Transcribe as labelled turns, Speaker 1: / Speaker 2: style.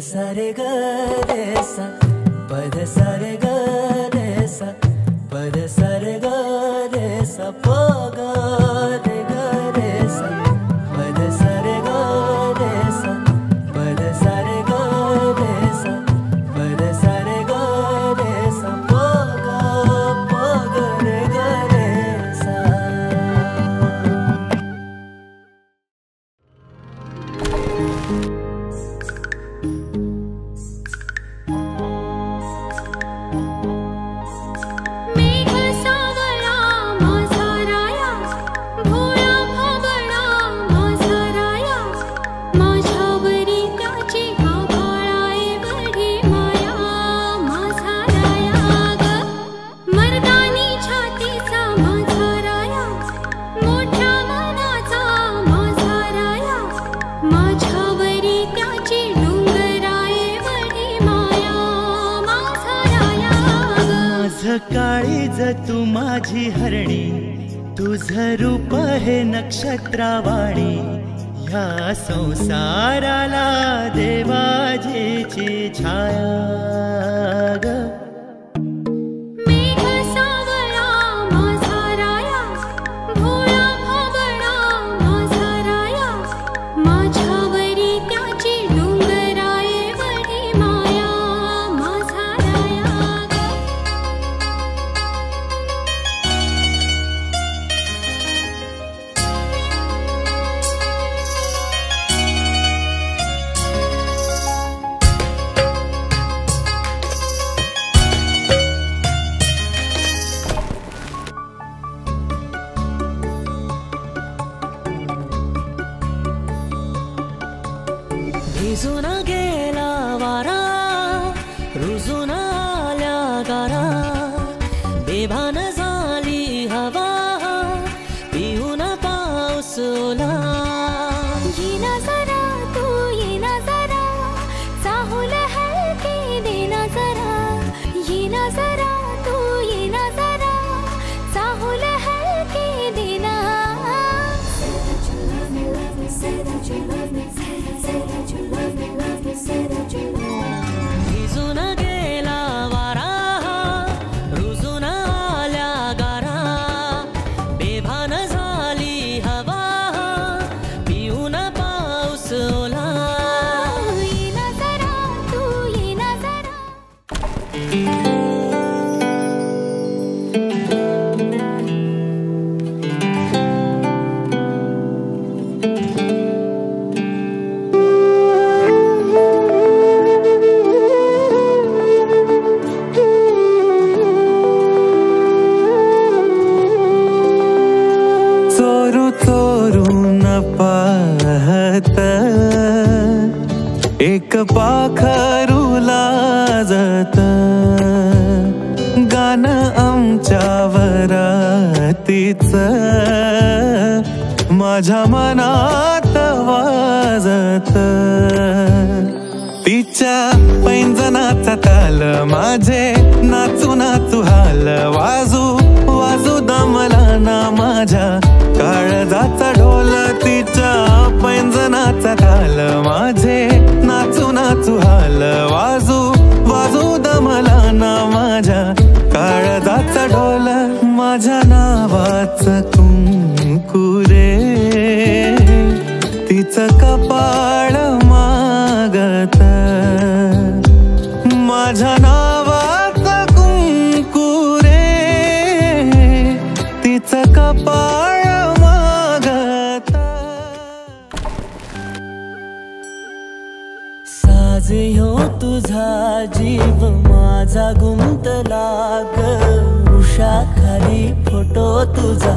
Speaker 1: सा रे ग रे सा पद सा रे ग रे सा पद सा रे ग रे सा प ग रे ग रे सा पद सा रे ग रे सा पद सा रे ग रे सा पद सा रे ग रे सा प ग रे ग रे सा।
Speaker 2: काळीज तू माझी हरणी, तुझ रूप हे नक्षत्रावाणी, ह्या संसाराला देवाजीची छाया ग।
Speaker 1: भिजून गेला वारा, रुजून आल्या गारा, बेभान झाली हवा, पिऊन पाऊस ओला।
Speaker 3: येना जरा तू येना जरा, चाहूल हलके देना जरा, येना जरा तू येना जरा, चाहूल हलके देना।
Speaker 1: भिजून गेला वारा, रुजून आल्या गारा, बेभान झाली हवा, पिऊन पाऊस ओला।
Speaker 3: येना जरा तू येना जरा।
Speaker 2: एक पाखरू लाजत, गाणं आमच्या वरातीच माझ्या मनात वाजत। तिच्या पैंजनाचा ताल माझे नाचू नाचू हाल, वाजू वाजू दमला ना माझ्या काळजाचा ढोल। तिच्या पैंजनाचा ताल माझे नाचू नाचू हाल, वाजू वाजू दमला ना माझ्या काळजाचा ढोल। माझ्या नावाचं कुंकू रे, तिचं कपाळ मागत, माझ्या नावाचं कुंकू रे, तिचं कपाळ मागत।
Speaker 1: साज ह्यो तुझा जीव माझा गुंतला ग, उषा खाली फोटो तुझा